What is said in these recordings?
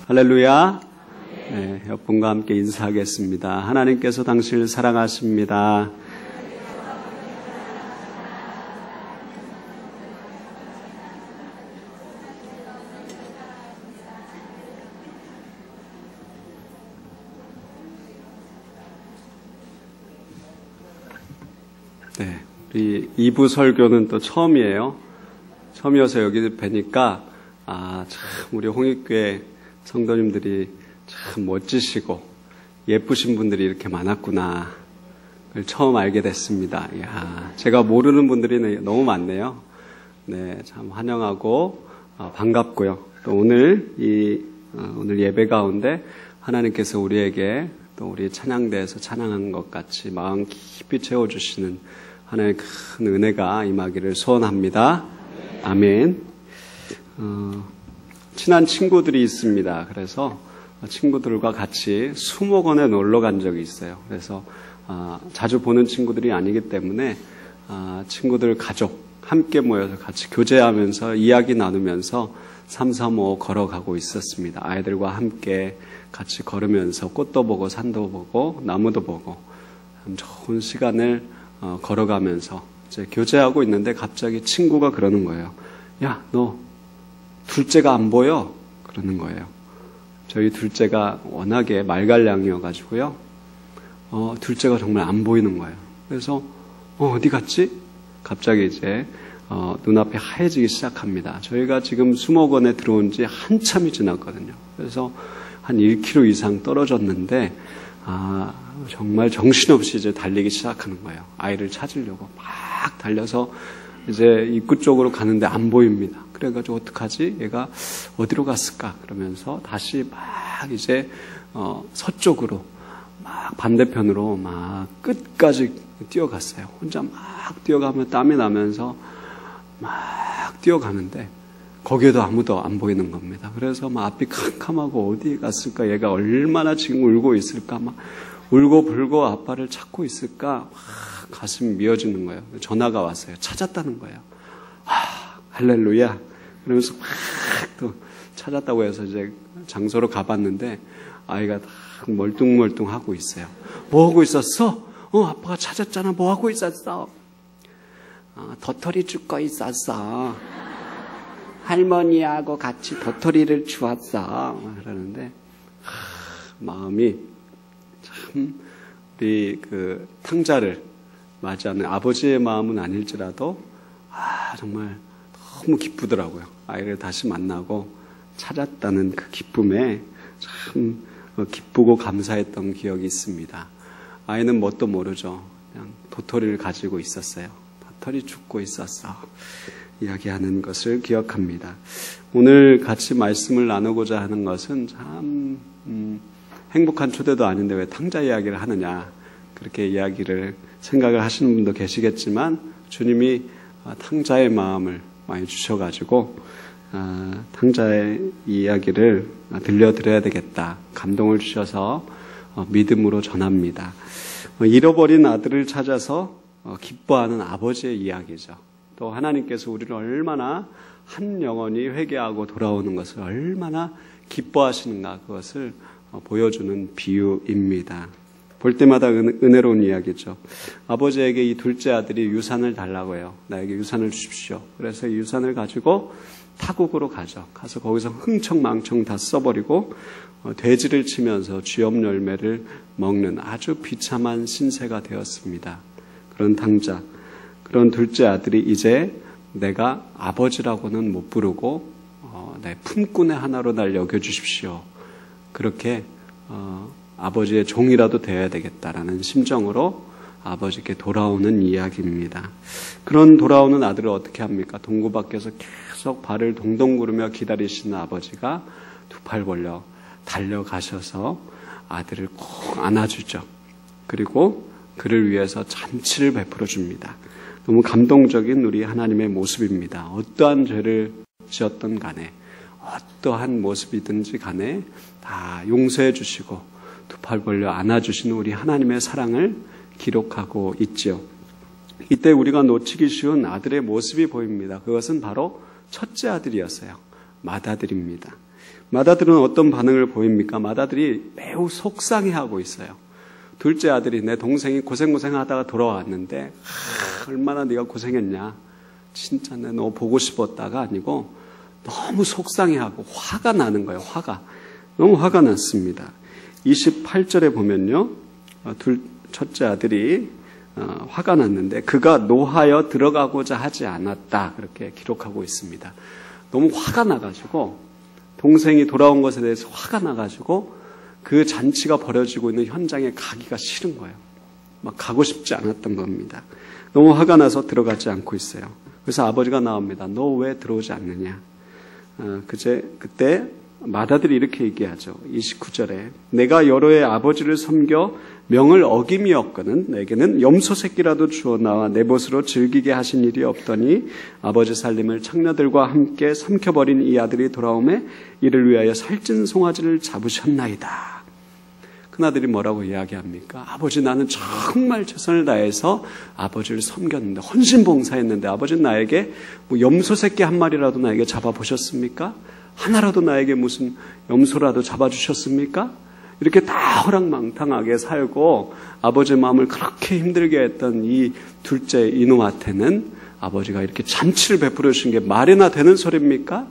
할렐루야. 네, 여러분과 함께 인사하겠습니다. 하나님께서 당신을 사랑하십니다. 네, 우리 2부 설교는 또 처음이에요. 처음이어서 여기 뵈니까 참 우리 홍익교회 성도님들이 참 멋지시고 예쁘신 분들이 이렇게 많았구나. 그걸 처음 알게 됐습니다. 이야, 제가 모르는 분들이 너무 많네요. 네, 참 환영하고 반갑고요. 또 오늘 오늘 예배 가운데 하나님께서 우리에게 또 우리 찬양대에서 찬양한 것 같이 마음 깊이 채워주시는 하나님의 큰 은혜가 임하기를 소원합니다. 아멘. 친한 친구들이 있습니다. 그래서 친구들과 같이 수목원에 놀러 간 적이 있어요. 그래서 자주 보는 친구들이 아니기 때문에 친구들 가족 함께 모여서 같이 교제하면서 이야기 나누면서 335 걸어가고 있었습니다. 아이들과 함께 같이 걸으면서 꽃도 보고 산도 보고 나무도 보고 참 좋은 시간을 걸어가면서 이제 교제하고 있는데 갑자기 친구가 그러는 거예요. 야, 너 둘째가 안 보여? 그러는 거예요. 저희 둘째가 워낙에 말갈량이어가지고요. 둘째가 정말 안 보이는 거예요. 그래서 어디 갔지? 갑자기 이제 눈앞이 하얘지기 시작합니다. 저희가 지금 수목원에 들어온 지 한참이 지났거든요. 그래서 한 1km 이상 떨어졌는데 정말 정신없이 이제 달리기 시작하는 거예요. 아이를 찾으려고 막 달려서 이제 입구 쪽으로 가는데 안 보입니다. 그래가지고 어떡하지? 얘가 어디로 갔을까? 그러면서 다시 막 이제 서쪽으로 막 반대편으로 막 끝까지 뛰어갔어요. 혼자 막 뛰어가면 땀이 나면서 막 뛰어가는데 거기에도 아무도 안 보이는 겁니다. 그래서 막 앞이 캄캄하고 어디에 갔을까? 얘가 얼마나 지금 울고 있을까? 막 울고불고 아빠를 찾고 있을까? 막 가슴이 미어지는 거예요. 전화가 왔어요. 찾았다는 거예요. 할렐루야. 그러면서 막 또 찾았다고 해서 이제 장소로 가봤는데 아이가 다 멀뚱멀뚱하고 있어요. 뭐 하고 있었어? 아빠가 찾았잖아. 뭐 하고 있었어? 도토리 줍고 있었어. 할머니하고 같이 도토리를 주웠어. 그러는데 마음이 참 우리 그 탕자를 맞이하는 아버지의 마음은 아닐지라도 정말 너무 기쁘더라고요. 아이를 다시 만나고 찾았다는 그 기쁨에 참 기쁘고 감사했던 기억이 있습니다. 아이는 뭣도 모르죠. 그냥 도토리를 가지고 있었어요. 도토리 줍고 있었어. 이야기하는 것을 기억합니다. 오늘 같이 말씀을 나누고자 하는 것은 참 행복한 초대도 아닌데 왜 탕자 이야기를 하느냐 그렇게 이야기를 생각을 하시는 분도 계시겠지만 주님이 탕자의 마음을 많이 주셔가지고 탕자의 이야기를 들려드려야 되겠다. 감동을 주셔서 믿음으로 전합니다. 잃어버린 아들을 찾아서 기뻐하는 아버지의 이야기죠. 또 하나님께서 우리를 얼마나 한 영혼이 회개하고 돌아오는 것을 얼마나 기뻐하시는가 그것을 보여주는 비유입니다. 볼 때마다 은혜로운 이야기죠. 아버지에게 이 둘째 아들이 유산을 달라고 해요. 나에게 유산을 주십시오. 그래서 이 유산을 가지고 타국으로 가죠. 가서 거기서 흥청망청 다 써버리고 돼지를 치면서 쥐업 열매를 먹는 아주 비참한 신세가 되었습니다. 그런 탕자, 그런 둘째 아들이 이제 내가 아버지라고는 못 부르고 내 품꾼의 하나로 날 여겨주십시오. 그렇게 아버지의 종이라도 되어야 되겠다라는 심정으로 아버지께 돌아오는 이야기입니다. 그런 돌아오는 아들을 어떻게 합니까? 동구 밖에서 계속 발을 동동 구르며 기다리시는 아버지가 두 팔 벌려 달려가셔서 아들을 꼭 안아주죠. 그리고 그를 위해서 잔치를 베풀어 줍니다. 너무 감동적인 우리 하나님의 모습입니다. 어떠한 죄를 지었던 간에 어떠한 모습이든지 간에 다 용서해 주시고 두 팔 벌려 안아주시는 우리 하나님의 사랑을 기록하고 있지요. 이때 우리가 놓치기 쉬운 아들의 모습이 보입니다. 그것은 바로 첫째 아들이었어요. 맏아들입니다. 맏아들은 어떤 반응을 보입니까? 맏아들이 매우 속상해하고 있어요. 둘째 아들이 내 동생이 고생하다가 돌아왔는데 얼마나 네가 고생했냐. 진짜 내 너 보고 싶었다가 아니고 너무 속상해하고 화가 나는 거예요. 너무 화가 났습니다. 28절에 보면요. 첫째 아들이 화가 났는데 그가 노하여 들어가고자 하지 않았다. 그렇게 기록하고 있습니다. 너무 화가 나가지고 동생이 돌아온 것에 대해서 화가 나가지고 그 잔치가 벌어지고 있는 현장에 가기가 싫은 거예요. 막 가고 싶지 않았던 겁니다. 너무 화가 나서 들어가지 않고 있어요. 그래서 아버지가 나옵니다. 너 왜 들어오지 않느냐. 그때 맏아들이 이렇게 얘기하죠. 29절에 내가 여러 해 아버지를 섬겨 명을 어김이었거든 내게는 염소 새끼라도 주어 나와 내 벗으로 즐기게 하신 일이 없더니 아버지 살림을 창녀들과 함께 삼켜버린 이 아들이 돌아오매 이를 위하여 살찐 송아지를 잡으셨나이다. 큰아들이 뭐라고 이야기합니까? 아버지 나는 정말 최선을 다해서 아버지를 섬겼는데 헌신봉사했는데 아버지는 나에게 뭐 염소 새끼 한 마리라도 나에게 잡아보셨습니까? 하나라도 나에게 무슨 염소라도 잡아주셨습니까? 이렇게 다 허락망탕하게 살고 아버지의 마음을 그렇게 힘들게 했던 이 둘째 이놈한테는 아버지가 이렇게 잔치를 베풀어 주신 게 말이나 되는 소리입니까?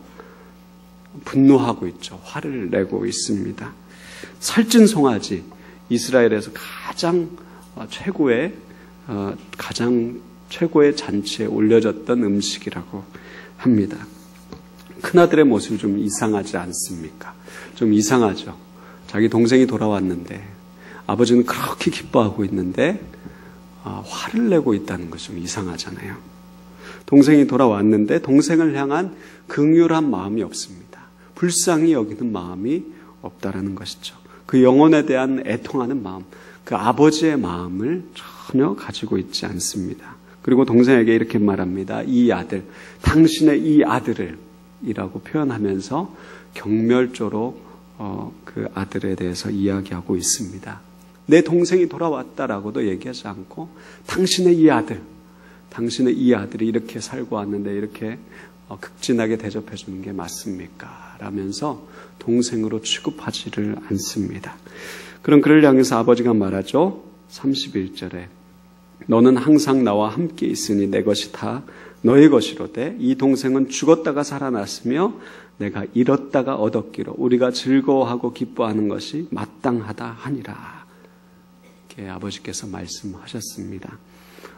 분노하고 있죠. 화를 내고 있습니다. 살찐 송아지, 이스라엘에서 가장 최고의 잔치에 올려졌던 음식이라고 합니다. 큰아들의 모습이 좀 이상하지 않습니까? 좀 이상하죠. 자기 동생이 돌아왔는데 아버지는 그렇게 기뻐하고 있는데 화를 내고 있다는 것이 좀 이상하잖아요. 동생이 돌아왔는데 동생을 향한 긍휼한 마음이 없습니다. 불쌍히 여기는 마음이 없다라는 것이죠. 그 영혼에 대한 애통하는 마음, 그 아버지의 마음을 전혀 가지고 있지 않습니다. 그리고 동생에게 이렇게 말합니다. 이 아들, 당신의 이 아들을 이라고 표현하면서 경멸조로 그 아들에 대해서 이야기하고 있습니다. 내 동생이 돌아왔다라고도 얘기하지 않고 당신의 이 아들이 이렇게 살고 왔는데 이렇게 극진하게 대접해 주는 게 맞습니까? 라면서 동생으로 취급하지를 않습니다. 그럼 그를 향해서 아버지가 말하죠. 31절에 너는 항상 나와 함께 있으니 내 것이 다 너의 것이로되 이 동생은 죽었다가 살아났으며 내가 잃었다가 얻었기로 우리가 즐거워하고 기뻐하는 것이 마땅하다 하니라. 이렇게 아버지께서 말씀하셨습니다.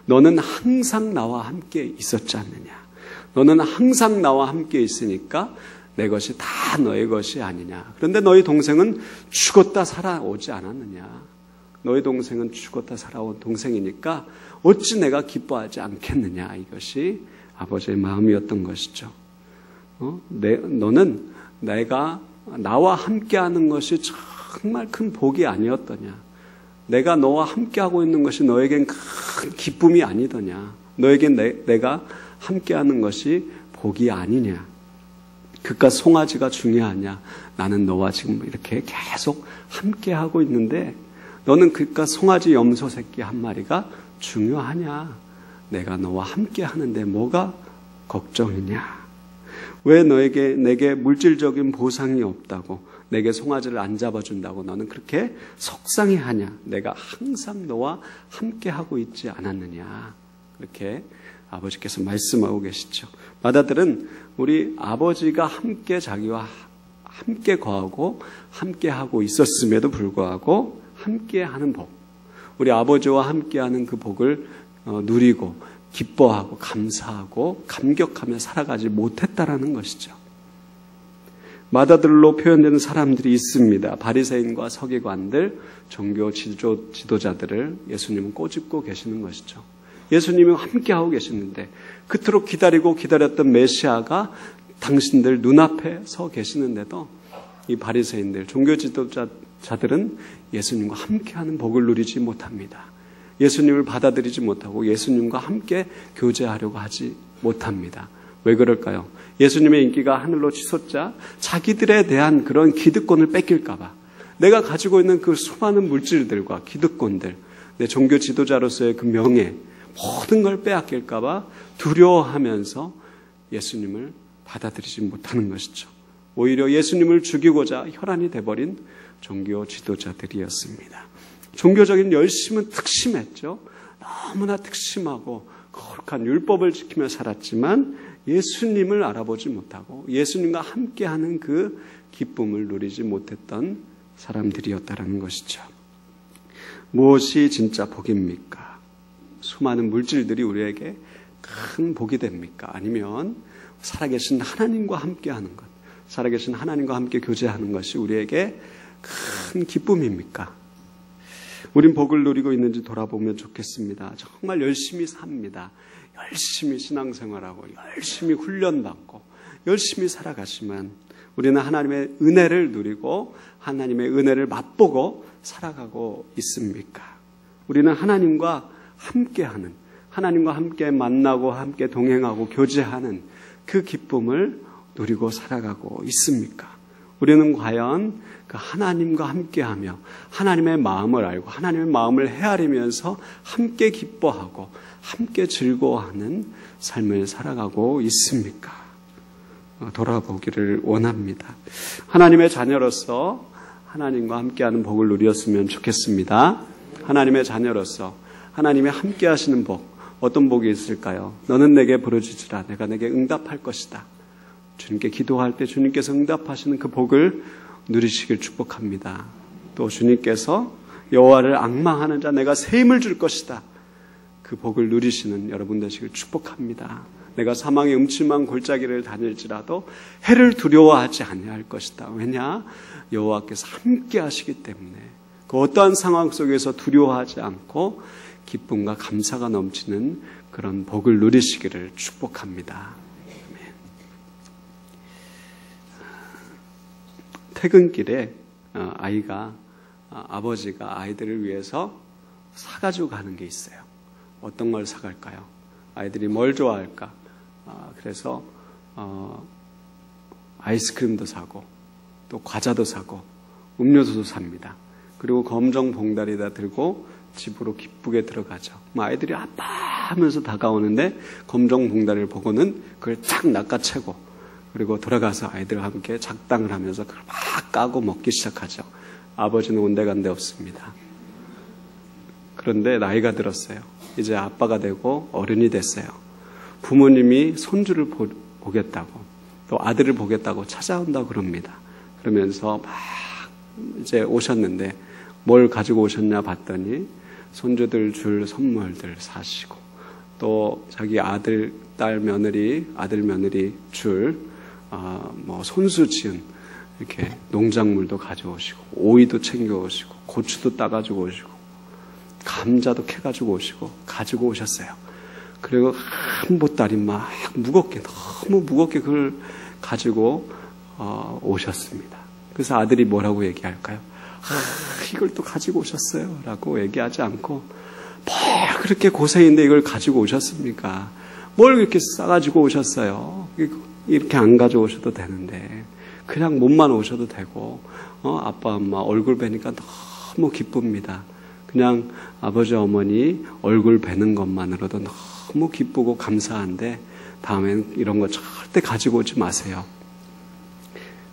너는 항상 나와 함께 있었지 않느냐. 너는 항상 나와 함께 있으니까 내 것이 다 너의 것이 아니냐. 그런데 너희 동생은 죽었다 살아오지 않았느냐. 너희 동생은 죽었다 살아온 동생이니까 어찌 내가 기뻐하지 않겠느냐. 이것이 아버지의 마음이었던 것이죠. 너는 내가 나와 함께하는 것이 정말 큰 복이 아니었더냐. 내가 너와 함께하고 있는 것이 너에겐 큰 기쁨이 아니더냐. 너에겐 내가 함께하는 것이 복이 아니냐. 그깟 송아지가 중요하냐. 나는 너와 지금 이렇게 계속 함께하고 있는데 너는 그깟 송아지 염소 새끼 한 마리가 중요하냐. 내가 너와 함께 하는데 뭐가 걱정이냐. 왜 내게 물질적인 보상이 없다고 내게 송아지를 안 잡아준다고 너는 그렇게 속상해하냐. 내가 항상 너와 함께 하고 있지 않았느냐. 그렇게 아버지께서 말씀하고 계시죠. 맏아들은 우리 아버지가 함께 자기와 함께 거하고 함께 하고 있었음에도 불구하고 함께 하는 복, 우리 아버지와 함께 하는 그 복을 누리고 기뻐하고 감사하고 감격하며 살아가지 못했다라는 것이죠. 맏아들로 표현되는 사람들이 있습니다. 바리새인과 서기관들, 종교 지도자들을 예수님은 꼬집고 계시는 것이죠. 예수님이 함께하고 계시는데 그토록 기다렸던 메시아가 당신들 눈앞에 서 계시는데도 이 바리새인들, 종교 지도자들은 예수님과 함께하는 복을 누리지 못합니다. 예수님을 받아들이지 못하고 예수님과 함께 교제하려고 하지 못합니다. 왜 그럴까요? 예수님의 인기가 하늘로 치솟자 자기들에 대한 그런 기득권을 뺏길까 봐, 내가 가지고 있는 그 수많은 물질들과 기득권들, 내 종교 지도자로서의 그 명예, 모든 걸 빼앗길까 봐 두려워하면서 예수님을 받아들이지 못하는 것이죠. 오히려 예수님을 죽이고자 혈안이 돼버린 종교 지도자들이었습니다. 종교적인 열심은 특심했죠. 너무나 특심하고 거룩한 율법을 지키며 살았지만 예수님을 알아보지 못하고 예수님과 함께하는 그 기쁨을 누리지 못했던 사람들이었다는 것이죠. 무엇이 진짜 복입니까? 수많은 물질들이 우리에게 큰 복이 됩니까? 아니면 살아계신 하나님과 함께하는 것, 살아계신 하나님과 함께 교제하는 것이 우리에게 큰 기쁨입니까? 우린 복을 누리고 있는지 돌아보면 좋겠습니다. 정말 열심히 삽니다. 열심히 신앙생활하고 열심히 훈련받고 열심히 살아가지만 우리는 하나님의 은혜를 누리고 하나님의 은혜를 맛보고 살아가고 있습니까? 우리는 하나님과 함께하는, 하나님과 함께 만나고 함께 동행하고 교제하는 그 기쁨을 누리고 살아가고 있습니까? 우리는 과연 그 하나님과 함께하며 하나님의 마음을 알고 하나님의 마음을 헤아리면서 함께 기뻐하고 함께 즐거워하는 삶을 살아가고 있습니까? 돌아보기를 원합니다. 하나님의 자녀로서 하나님과 함께하는 복을 누렸으면 좋겠습니다. 하나님의 자녀로서 하나님의 함께하시는 복, 어떤 복이 있을까요? 너는 내게 부르짖으라 내가 내게 응답할 것이다. 주님께 기도할 때 주님께서 응답하시는 그 복을 누리시길 축복합니다. 또 주님께서 여호와를 앙망하는 자 내가 새 힘을 줄 것이다. 그 복을 누리시는 여러분 되시길 축복합니다. 내가 사망의 음침한 골짜기를 다닐지라도 해를 두려워하지 아니할 것이다. 왜냐? 여호와께서 함께 하시기 때문에 그 어떠한 상황 속에서 두려워하지 않고 기쁨과 감사가 넘치는 그런 복을 누리시기를 축복합니다. 퇴근길에 아버지가 아이들을 위해서 사가지고 가는 게 있어요. 어떤 걸 사갈까요? 아이들이 뭘 좋아할까? 그래서 아이스크림도 사고 또 과자도 사고 음료수도 삽니다. 그리고 검정 봉다리에다 들고 집으로 기쁘게 들어가죠. 아이들이 아빠 하면서 다가오는데 검정 봉다리를 보고는 그걸 탁 낚아채고 그리고 돌아가서 아이들과 함께 작당을 하면서 그걸 막 까고 먹기 시작하죠. 아버지는 온데간데 없습니다. 그런데 나이가 들었어요. 이제 아빠가 되고 어른이 됐어요. 부모님이 손주를 보겠다고 또 아들을 보겠다고 찾아온다고 그럽니다. 그러면서 막 이제 오셨는데 뭘 가지고 오셨냐 봤더니 손주들 줄 선물들 사시고 또 자기 아들, 딸 며느리, 아들 며느리 줄 손수 지은 이렇게 농작물도 가져오시고 오이도 챙겨오시고 고추도 따가지고 오시고 감자도 캐가지고 오시고 가지고 오셨어요. 그리고 한 보따리 막 무겁게 너무 무겁게 그걸 가지고 오셨습니다. 그래서 아들이 뭐라고 얘기할까요? 이걸 또 가지고 오셨어요 라고 얘기하지 않고 뭐 그렇게 고생인데 이걸 가지고 오셨습니까? 뭘 이렇게 싸가지고 오셨어요? 이렇게 안 가져오셔도 되는데 그냥 몸만 오셔도 되고 아빠 엄마 얼굴 뵈니까 너무 기쁩니다. 그냥 아버지 어머니 얼굴 뵈는 것만으로도 너무 기쁘고 감사한데 다음엔 이런 거 절대 가지고 오지 마세요.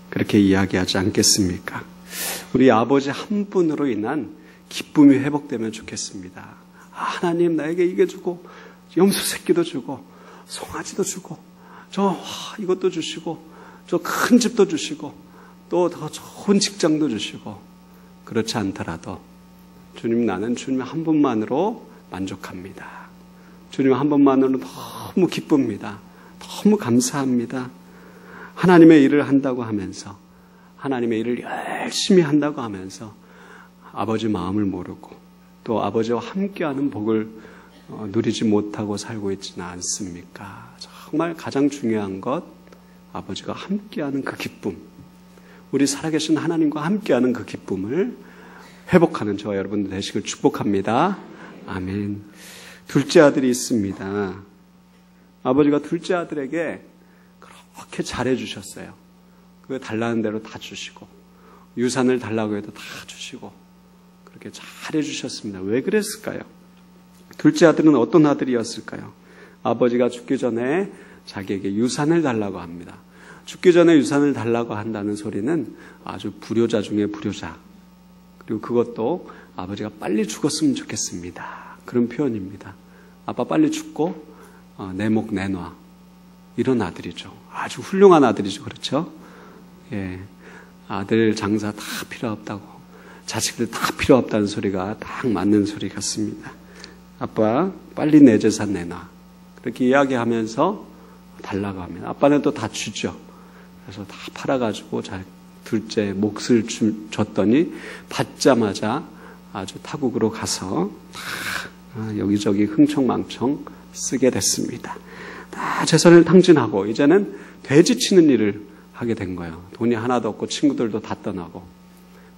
그렇게 이야기하지 않겠습니까? 우리 아버지 한 분으로 인한 기쁨이 회복되면 좋겠습니다. 하나님 나에게 이게 주고 염소 새끼도 주고 송아지도 주고 이것도 주시고 저 큰 집도 주시고 또 더 좋은 직장도 주시고 그렇지 않더라도 주님 나는 주님 한 분만으로 만족합니다. 주님 한 분만으로 너무 기쁩니다. 너무 감사합니다. 하나님의 일을 한다고 하면서 하나님의 일을 열심히 한다고 하면서 아버지 마음을 모르고 또 아버지와 함께하는 복을 누리지 못하고 살고 있지는 않습니까? 정말 가장 중요한 것 아버지가 함께하는 그 기쁨, 우리 살아계신 하나님과 함께하는 그 기쁨을 회복하는 저와 여러분들 되시길 축복합니다. 아멘. 둘째 아들이 있습니다. 아버지가 둘째 아들에게 그렇게 잘해주셨어요. 그 달라는 대로 다 주시고 유산을 달라고 해도 다 주시고 그렇게 잘해주셨습니다. 왜 그랬을까요? 둘째 아들은 어떤 아들이었을까요? 아버지가 죽기 전에 자기에게 유산을 달라고 합니다. 죽기 전에 유산을 달라고 한다는 소리는 아주 불효자 중에 불효자. 그리고 그것도 아버지가 빨리 죽었으면 좋겠습니다. 그런 표현입니다. 아빠 빨리 죽고 내 목 내놔. 이런 아들이죠. 아주 훌륭한 아들이죠. 그렇죠? 예. 아들 장사 다 필요 없다고, 자식들 다 필요 없다는 소리가 딱 맞는 소리 같습니다. 아빠 빨리 내 재산 내놔. 그렇게 이야기하면서 달라고 하면 아빠는 또 다 주죠. 그래서 다 팔아가지고 둘째 몫을 줬더니 받자마자 아주 타국으로 가서 다 여기저기 흥청망청 쓰게 됐습니다. 다 재산을 탕진하고 이제는 돼지 치는 일을 하게 된 거예요. 돈이 하나도 없고 친구들도 다 떠나고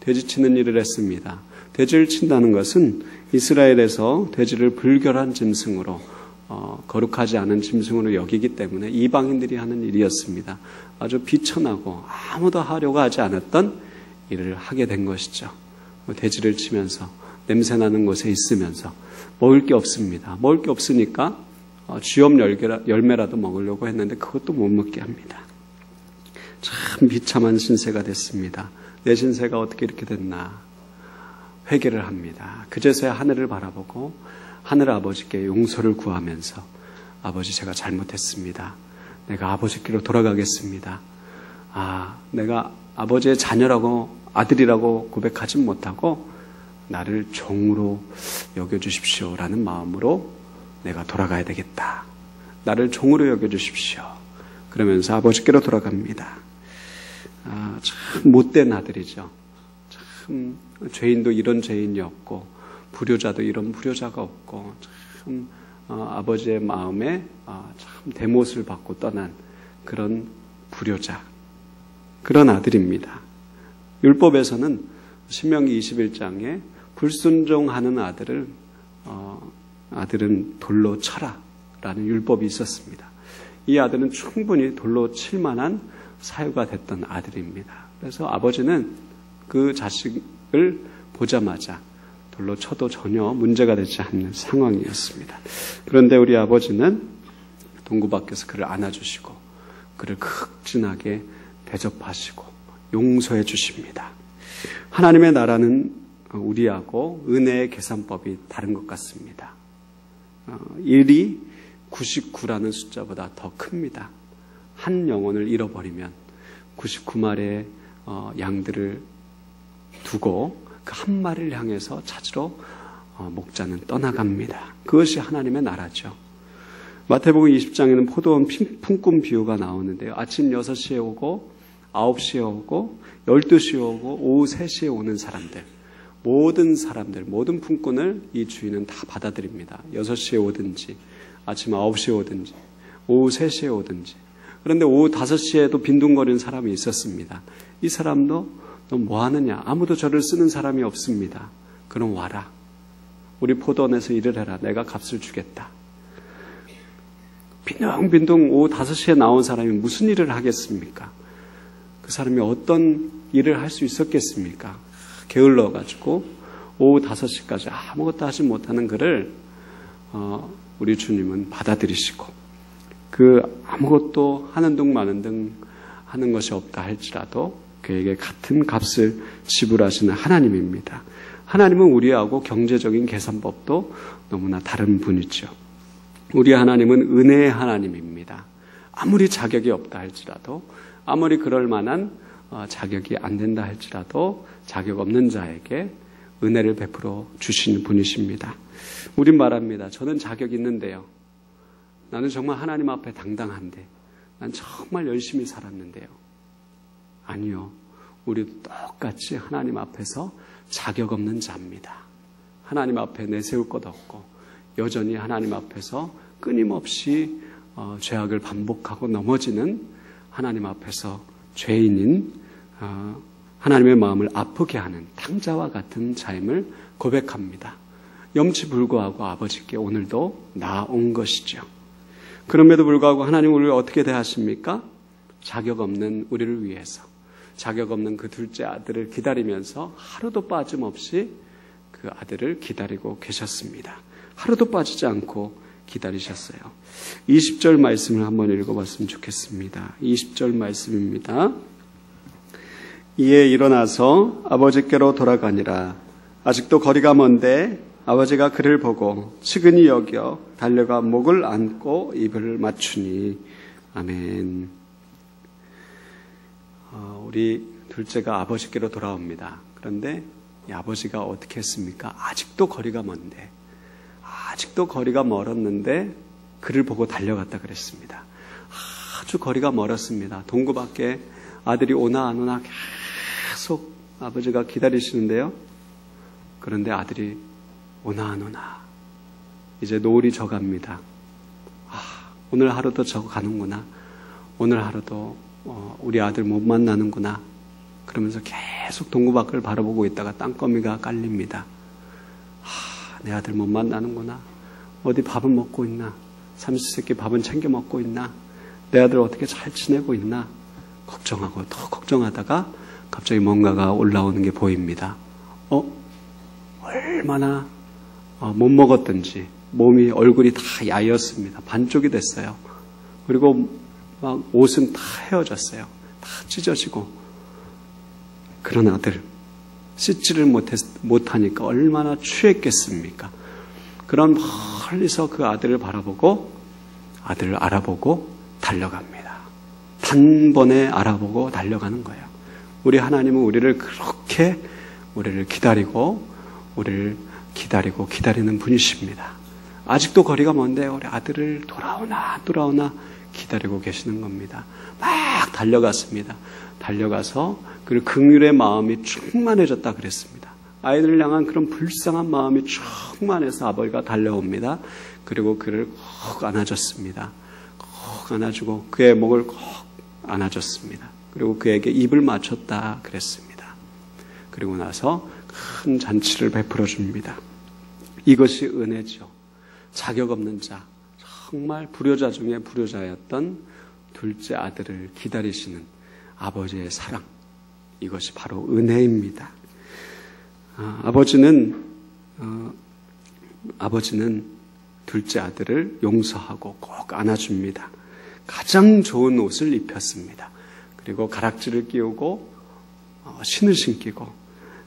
돼지 치는 일을 했습니다. 돼지를 친다는 것은 이스라엘에서 돼지를 불결한 짐승으로 거룩하지 않은 짐승으로 여기기 때문에 이방인들이 하는 일이었습니다. 아주 비천하고 아무도 하려고 하지 않았던 일을 하게 된 것이죠. 돼지를 치면서 냄새나는 곳에 있으면서 먹을 게 없습니다. 먹을 게 없으니까 쥐염 열매라도 먹으려고 했는데 그것도 못 먹게 합니다. 참 비참한 신세가 됐습니다. 내 신세가 어떻게 이렇게 됐나 회개를 합니다. 그제서야 하늘을 바라보고 하늘 아버지께 용서를 구하면서 아버지 제가 잘못했습니다. 내가 아버지께로 돌아가겠습니다. 내가 아버지의 자녀라고 아들이라고 고백하진 못하고 나를 종으로 여겨주십시오라는 마음으로 내가 돌아가야 되겠다. 나를 종으로 여겨주십시오. 그러면서 아버지께로 돌아갑니다. 참 못된 아들이죠. 참 죄인도 이런 죄인이 없고 불효자도 이런 불효자가 없고 참 아버지의 마음에 참 대못을 받고 떠난 그런 불효자, 그런 아들입니다. 율법에서는 신명기 21장에 불순종하는 아들은 돌로 쳐라 라는 율법이 있었습니다. 이 아들은 충분히 돌로 칠 만한 사유가 됐던 아들입니다. 그래서 아버지는 그 자식을 보자마자 돌로 쳐도 전혀 문제가 되지 않는 상황이었습니다. 그런데 우리 아버지는 동구 밖에서 그를 안아주시고 그를 극진하게 대접하시고 용서해 주십니다. 하나님의 나라는 우리하고 은혜의 계산법이 다른 것 같습니다. 1이 99라는 숫자보다 더 큽니다. 한 영혼을 잃어버리면 99마리의 양들을 두고 그 한 마리를 향해서 찾으러 목자는 떠나갑니다. 그것이 하나님의 나라죠. 마태복음 20장에는 포도원 품꾼 비유가 나오는데요. 아침 6시에 오고 9시에 오고 12시에 오고 오후 3시에 오는 사람들, 모든 품꾼을 이 주인은 다 받아들입니다. 6시에 오든지 아침 9시에 오든지 오후 3시에 오든지. 그런데 오후 5시에도 빈둥거리는 사람이 있었습니다. 이 사람도 너 뭐하느냐? 아무도 저를 쓰는 사람이 없습니다. 그럼 와라. 우리 포도원에서 일을 해라. 내가 값을 주겠다. 빈둥빈둥 오후 5시에 나온 사람이 무슨 일을 하겠습니까? 그 사람이 어떤 일을 할 수 있었겠습니까? 게을러가지고 오후 5시까지 아무것도 하지 못하는 그를 우리 주님은 받아들이시고 그 아무것도 하는 둥 마는 둥 하는 것이 없다 할지라도 그에게 같은 값을 지불하시는 하나님입니다. 하나님은 우리하고 경제적인 계산법도 너무나 다른 분이죠. 우리 하나님은 은혜의 하나님입니다. 아무리 자격이 없다 할지라도 아무리 그럴 만한 자격이 안 된다 할지라도 자격 없는 자에게 은혜를 베풀어 주시는 분이십니다. 우린 말합니다. 저는 자격 있는데요. 나는 정말 하나님 앞에 당당한데 난 정말 열심히 살았는데요. 아니요. 우리도 똑같이 하나님 앞에서 자격 없는 자입니다. 하나님 앞에 내세울 것 없고 여전히 하나님 앞에서 끊임없이 죄악을 반복하고 넘어지는 하나님 앞에서 죄인인 하나님의 마음을 아프게 하는 탕자와 같은 자임을 고백합니다. 염치불구하고 아버지께 오늘도 나온 것이죠. 그럼에도 불구하고 하나님 우리를 어떻게 대하십니까? 자격 없는 우리를 위해서 자격 없는 그 둘째 아들을 기다리면서 하루도 빠짐없이 그 아들을 기다리고 계셨습니다. 하루도 빠지지 않고 기다리셨어요. 20절 말씀을 한번 읽어봤으면 좋겠습니다. 20절 말씀입니다. 이에 일어나서 아버지께로 돌아가니라. 아직도 거리가 먼데 아버지가 그를 보고 측은히 여겨 달려가 목을 안고 입을 맞추니. 아멘. 우리 둘째가 아버지께로 돌아옵니다. 그런데 이 아버지가 어떻게 했습니까? 아직도 거리가 먼데, 아직도 거리가 멀었는데 그를 보고 달려갔다 그랬습니다. 아주 거리가 멀었습니다. 동구 밖에 아들이 오나 안 오나 계속 아버지가 기다리시는데요. 그런데 아들이 오나 안 오나. 이제 노을이 져갑니다. 오늘 하루도 저거 가는구나. 오늘 하루도 우리 아들 못 만나는구나. 그러면서 계속 동구 밖을 바라보고 있다가 땅거미가 깔립니다. 내 아들 못 만나는구나. 어디 밥은 먹고 있나? 삼시세끼 밥은 챙겨 먹고 있나? 내 아들 어떻게 잘 지내고 있나? 걱정하고 더 걱정하다가 갑자기 뭔가가 올라오는 게 보입니다. 얼마나 못 먹었던지 몸이 얼굴이 다 야였습니다. 반쪽이 됐어요. 그리고 막 옷은 다 헤어졌어요. 다 찢어지고. 그런 아들 씻지를 못하니까 얼마나 취했겠습니까? 그런 멀리서 그 아들을 바라보고 아들을 알아보고 달려갑니다. 단번에 알아보고 달려가는 거예요. 우리 하나님은 우리를 그렇게 우리를 기다리고 기다리는 분이십니다. 아직도 거리가 먼데 우리 아들을 돌아오나 기다리고 계시는 겁니다. 막 달려갔습니다. 달려가서 그 긍휼의 마음이 충만해졌다 그랬습니다. 아이들을 향한 그런 불쌍한 마음이 충만해서 아버지가 달려옵니다. 그리고 그를 꼭 안아줬습니다. 꼭 안아주고 그의 목을 꼭 안아줬습니다. 그리고 그에게 입을 맞췄다 그랬습니다. 그리고 나서 큰 잔치를 베풀어 줍니다. 이것이 은혜죠. 자격 없는 자, 정말 불효자 중에 불효자였던 둘째 아들을 기다리시는 아버지의 사랑, 이것이 바로 은혜입니다. 아버지는 둘째 아들을 용서하고 꼭 안아줍니다. 가장 좋은 옷을 입혔습니다. 그리고 가락지를 끼우고 신을 신기고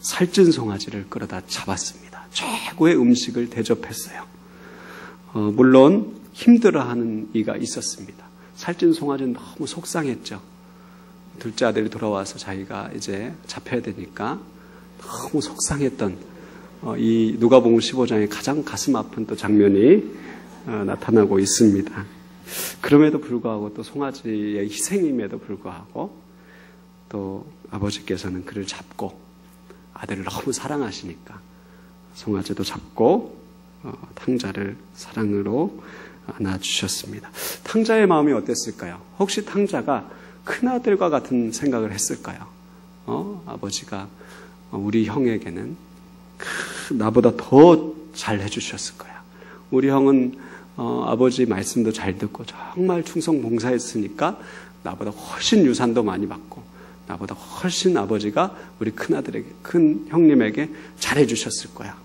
살찐 송아지를 끌어다 잡았습니다. 최고의 음식을 대접했어요. 물론 힘들어하는 이가 있었습니다. 살찐 송아지는 너무 속상했죠. 둘째 아들이 돌아와서 자기가 이제 잡혀야 되니까 너무 속상했던 이 누가복음 15장에 가장 가슴 아픈 또 장면이 나타나고 있습니다. 그럼에도 불구하고 또 송아지의 희생임에도 불구하고 또 아버지께서는 그를 잡고 아들을 너무 사랑하시니까 송아지도 잡고 탕자를 사랑으로 안아주셨습니다. 탕자의 마음이 어땠을까요? 혹시 탕자가 큰아들과 같은 생각을 했을까요? 아버지가 우리 형에게는 나보다 더 잘 해주셨을 거야. 우리 형은 아버지 말씀도 잘 듣고 정말 충성봉사했으니까 나보다 훨씬 유산도 많이 받고 나보다 훨씬 아버지가 우리 큰아들에게, 큰 형님에게 잘해주셨을 거야.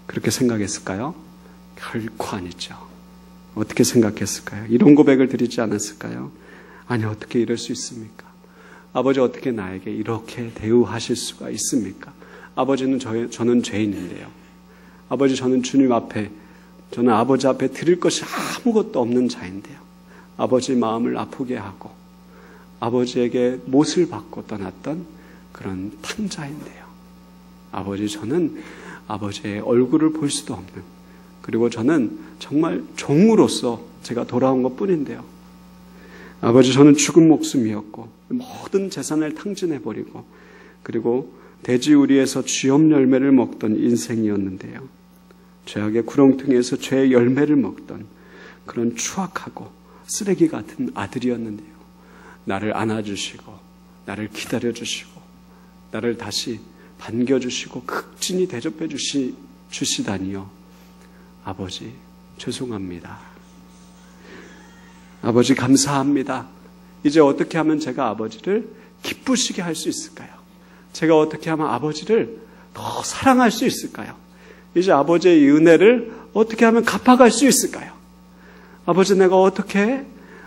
그렇게 생각했을까요? 결코 아니죠. 어떻게 생각했을까요? 이런 고백을 드리지 않았을까요? 아니, 어떻게 이럴 수 있습니까? 아버지 어떻게 나에게 이렇게 대우하실 수가 있습니까? 아버지는 저는 죄인인데요. 아버지 저는 주님 앞에, 저는 아버지 앞에 드릴 것이 아무것도 없는 자인데요. 아버지 마음을 아프게 하고 아버지에게 못을 받고 떠났던 그런 탕자인데요. 아버지 저는 아버지의 얼굴을 볼 수도 없는, 그리고 저는 정말 종으로서 제가 돌아온 것뿐인데요. 아버지 저는 죽은 목숨이었고 모든 재산을 탕진해버리고 그리고 돼지우리에서 쥐염 열매를 먹던 인생이었는데요. 죄악의 구렁텅이에서 죄의 열매를 먹던 그런 추악하고 쓰레기 같은 아들이었는데요. 나를 안아주시고 나를 기다려주시고 나를 다시 반겨주시고 극진히 대접해 주시다니요. 아버지 죄송합니다. 아버지 감사합니다. 이제 어떻게 하면 제가 아버지를 기쁘시게 할 수 있을까요? 제가 어떻게 하면 아버지를 더 사랑할 수 있을까요? 이제 아버지의 이 은혜를 어떻게 하면 갚아갈 수 있을까요? 아버지, 내가 어떻게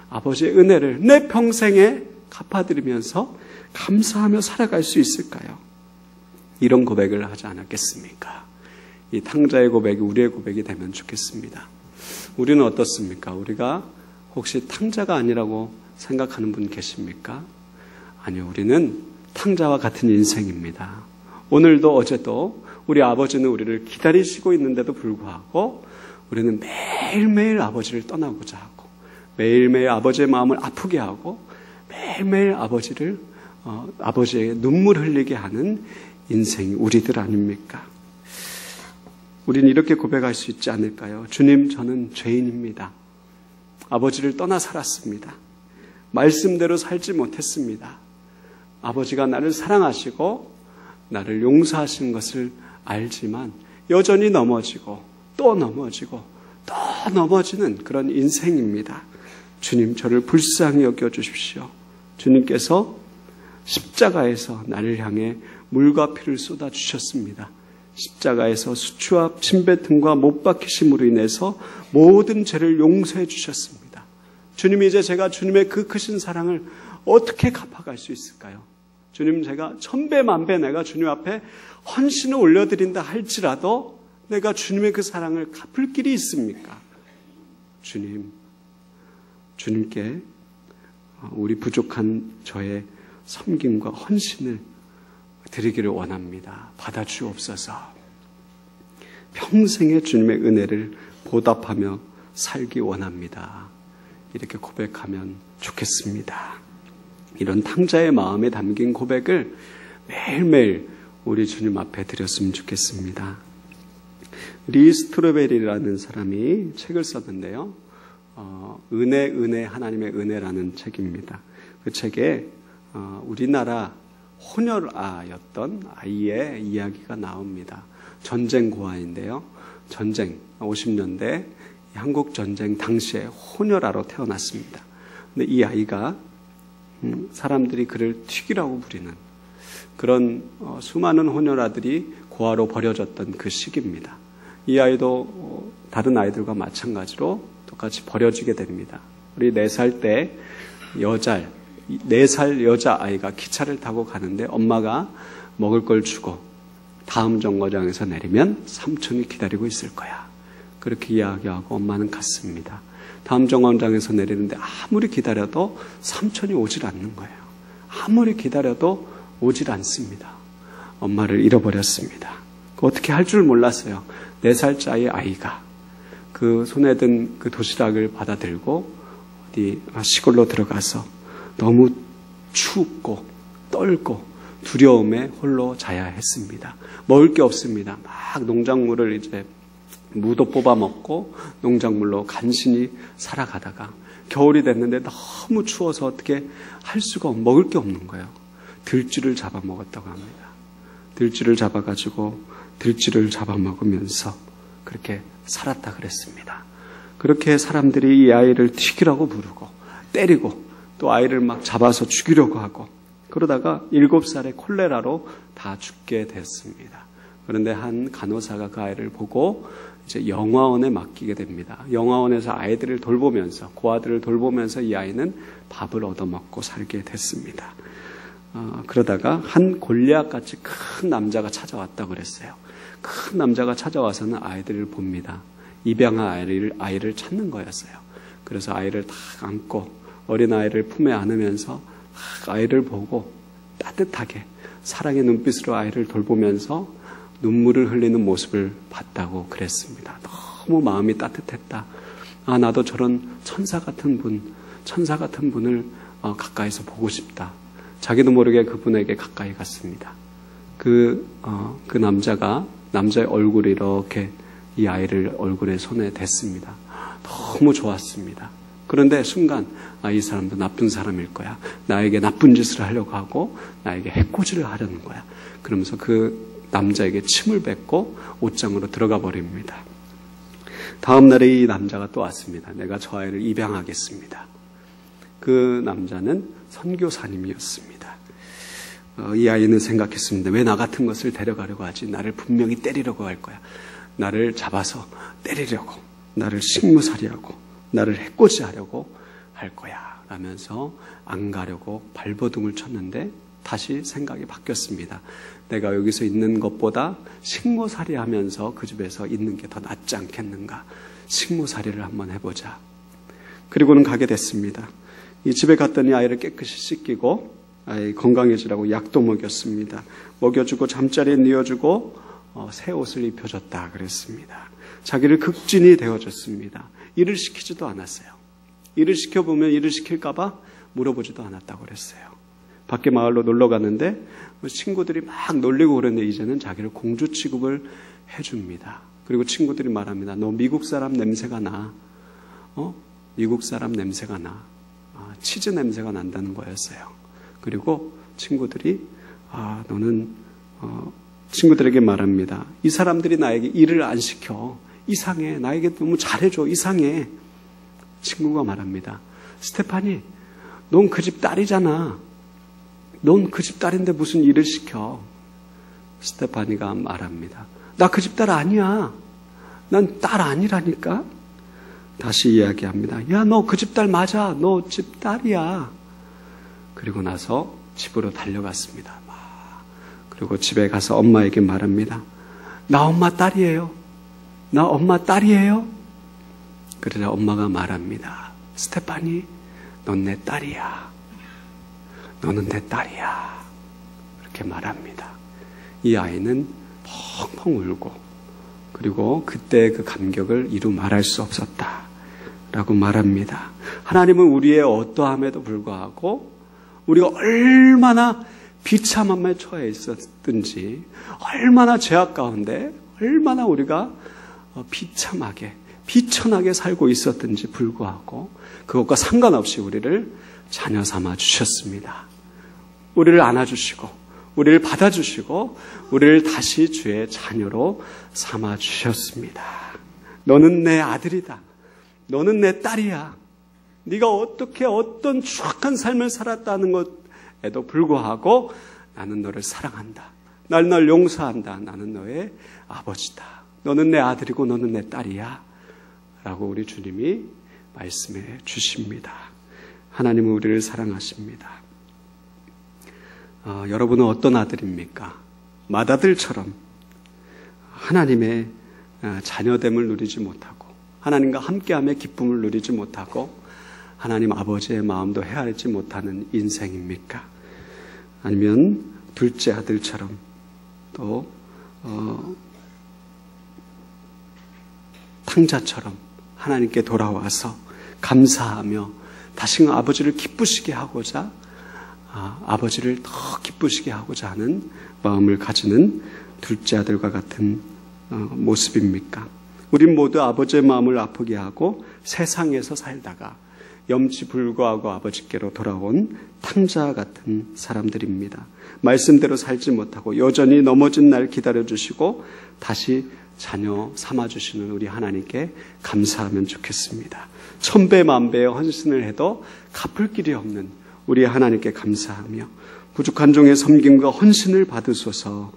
아버지의 은혜를 내 평생에 갚아드리면서 감사하며 살아갈 수 있을까요? 이런 고백을 하지 않았겠습니까? 이 탕자의 고백이 우리의 고백이 되면 좋겠습니다. 우리는 어떻습니까? 우리가 혹시 탕자가 아니라고 생각하는 분 계십니까? 아니요, 우리는 탕자와 같은 인생입니다. 오늘도 어제도 우리 아버지는 우리를 기다리시고 있는데도 불구하고 우리는 매일매일 아버지를 떠나고자 하고 매일매일 아버지의 마음을 아프게 하고 매일매일 아버지에게 눈물 흘리게 하는 인생이 우리들 아닙니까? 우리는 이렇게 고백할 수 있지 않을까요? 주님, 저는 죄인입니다. 아버지를 떠나 살았습니다. 말씀대로 살지 못했습니다. 아버지가 나를 사랑하시고 나를 용서하신 것을 알지만 여전히 넘어지고 또 넘어지고 또 넘어지는 그런 인생입니다. 주님, 저를 불쌍히 여겨주십시오. 주님께서 십자가에서 나를 향해 물과 피를 쏟아주셨습니다. 십자가에서 수치와 침뱉음과 못 박히심으로 인해서 모든 죄를 용서해 주셨습니다. 주님, 이제 제가 주님의 그 크신 사랑을 어떻게 갚아갈 수 있을까요? 주님, 제가 천배만배 내가 주님 앞에 헌신을 올려드린다 할지라도 내가 주님의 그 사랑을 갚을 길이 있습니까? 주님께 우리 부족한 저의 섬김과 헌신을 드리기를 원합니다. 받아주옵소서. 평생의 주님의 은혜를 보답하며 살기 원합니다. 이렇게 고백하면 좋겠습니다. 이런 탕자의 마음에 담긴 고백을 매일매일 우리 주님 앞에 드렸으면 좋겠습니다. 리 스트로베리라는 사람이 책을 썼는데요. 은혜 하나님의 은혜라는 책입니다. 그 책에 우리나라 혼혈아였던 아이의 이야기가 나옵니다. 전쟁 고아인데요. 전쟁 50년대 한국 전쟁 당시에 혼혈아로 태어났습니다. 근데 이 아이가 사람들이 그를 튀기라고 부리는 그런 수많은 혼혈아들이 고아로 버려졌던 그 시기입니다. 이 아이도 다른 아이들과 마찬가지로 똑같이 버려지게 됩니다. 우리 4살 때 4살 여자아이가 기차를 타고 가는데 엄마가 먹을 걸 주고 다음 정거장에서 내리면 삼촌이 기다리고 있을 거야. 그렇게 이야기하고 엄마는 갔습니다. 다음 정거장에서 내리는데 아무리 기다려도 삼촌이 오질 않는 거예요. 아무리 기다려도 오질 않습니다. 엄마를 잃어버렸습니다. 어떻게 할 줄 몰랐어요. 4살짜리 아이가 그 손에 든 그 도시락을 받아들고 어디 시골로 들어가서 너무 춥고 떨고 두려움에 홀로 자야 했습니다. 먹을 게 없습니다. 막 농작물을 이제 무도 뽑아 먹고 농작물로 간신히 살아가다가 겨울이 됐는데 너무 추워서 어떻게 할 수가 먹을 게 없는 거예요. 들쥐를 잡아먹었다고 합니다. 들쥐를 잡아가지고 들쥐를 잡아먹으면서 그렇게 살았다 그랬습니다. 그렇게 사람들이 이 아이를 튀기라고 부르고 때리고 또 아이를 막 잡아서 죽이려고 하고 그러다가 7살에 콜레라로 다 죽게 됐습니다. 그런데 한 간호사가 그 아이를 보고 이제 영화원에 맡기게 됩니다. 영화원에서 아이들을 돌보면서 고아들을 돌보면서 이 아이는 밥을 얻어먹고 살게 됐습니다. 그러다가 한 골리앗같이 큰 남자가 찾아왔다고 그랬어요. 큰 남자가 찾아와서는 아이들을 봅니다. 입양한 아이를 찾는 거였어요. 그래서 아이를 딱 안고 어린아이를 품에 안으면서 아이를 보고 따뜻하게 사랑의 눈빛으로 아이를 돌보면서 눈물을 흘리는 모습을 봤다고 그랬습니다. 너무 마음이 따뜻했다. 나도 저런 천사 같은 분을 가까이서 보고 싶다. 자기도 모르게 그분에게 가까이 갔습니다. 그 남자의 얼굴이 이렇게 이 아이를 얼굴에 손에 댔습니다. 너무 좋았습니다. 그런데 순간 이 사람도 나쁜 사람일 거야. 나에게 나쁜 짓을 하려고 하고 나에게 해코지를 하려는 거야. 그러면서 그 남자에게 침을 뱉고 옷장으로 들어가 버립니다. 다음 날에 이 남자가 또 왔습니다. 내가 저 아이를 입양하겠습니다. 그 남자는 선교사님이었습니다. 이 아이는 생각했습니다. 왜 나 같은 것을 데려가려고 하지? 나를 분명히 때리려고 할 거야. 나를 잡아서 때리려고, 나를 식무살이하고 나를 해코지하려고 할 거야 라면서 안 가려고 발버둥을 쳤는데 다시 생각이 바뀌었습니다. 내가 여기서 있는 것보다 식모살이 하면서 그 집에서 있는 게 더 낫지 않겠는가. 식모살이를 한번 해보자. 그리고는 가게 됐습니다. 이 집에 갔더니 아이를 깨끗이 씻기고 아이 건강해지라고 약도 먹였습니다. 먹여주고 잠자리에 뉘어주고 새 옷을 입혀줬다 그랬습니다. 자기를 극진히 대어줬습니다. 일을 시키지도 않았어요. 일을 시켜보면 일을 시킬까봐 물어보지도 않았다고 그랬어요. 밖에 마을로 놀러 갔는데 친구들이 막 놀리고 그랬는데 이제는 자기를 공주 취급을 해줍니다. 그리고 친구들이 말합니다. 너 미국 사람 냄새가 나. 미국 사람 냄새가 나. 치즈 냄새가 난다는 거였어요. 그리고 친구들이 너는 친구들에게 말합니다. 이 사람들이 나에게 일을 안 시켜. 이상해. 나에게 너무 잘해줘. 이상해. 친구가 말합니다. 스테파니, 넌 그 집 딸이잖아. 넌 그 집 딸인데 무슨 일을 시켜. 스테파니가 말합니다. 나 그 집 딸 아니야. 난 딸 아니라니까. 다시 이야기합니다. 야, 너 그 집 딸 맞아. 너 집 딸이야. 그리고 나서 집으로 달려갔습니다. 그리고 집에 가서 엄마에게 말합니다. 나 엄마 딸이에요. 나 엄마 딸이에요. 그러자 엄마가 말합니다. 스테파니, 넌 내 딸이야. 너는 내 딸이야. 이렇게 말합니다. 이 아이는 펑펑 울고 그리고 그때 그 감격을 이루 말할 수 없었다 라고 말합니다. 하나님은 우리의 어떠함에도 불구하고 우리가 얼마나 비참함에 처해 있었든지 얼마나 죄악 가운데 얼마나 우리가 비참하게 비천하게 살고 있었든지 불구하고 그것과 상관없이 우리를 자녀 삼아 주셨습니다. 우리를 안아주시고 우리를 받아주시고 우리를 다시 주의 자녀로 삼아 주셨습니다. 너는 내 아들이다. 너는 내 딸이야. 네가 어떻게 어떤 추악한 삶을 살았다는 것에도 불구하고 나는 너를 사랑한다. 널 용서한다. 나는 너의 아버지다. 너는 내 아들이고 너는 내 딸이야. 라고 우리 주님이 말씀해 주십니다. 하나님은 우리를 사랑하십니다. 여러분은 어떤 아들입니까? 맏아들처럼 하나님의 자녀됨을 누리지 못하고 하나님과 함께함의 기쁨을 누리지 못하고 하나님 아버지의 마음도 헤아리지 못하는 인생입니까? 아니면 둘째 아들처럼 또 탕자처럼 하나님께 돌아와서 감사하며 다시금 아버지를 기쁘시게 하고자 아버지를 더 기쁘시게 하고자 하는 마음을 가지는 둘째 아들과 같은 모습입니까? 우린 모두 아버지의 마음을 아프게 하고 세상에서 살다가 염치불구하고 아버지께로 돌아온 탕자 같은 사람들입니다. 말씀대로 살지 못하고 여전히 넘어진 날 기다려주시고 다시 자녀 삼아주시는 우리 하나님께 감사하면 좋겠습니다. 천배 만배의 헌신을 해도 갚을 길이 없는 우리 하나님께 감사하며 부족한 종의 섬김과 헌신을 받으소서라고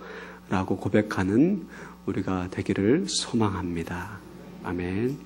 고백하는 우리가 되기를 소망합니다. 아멘.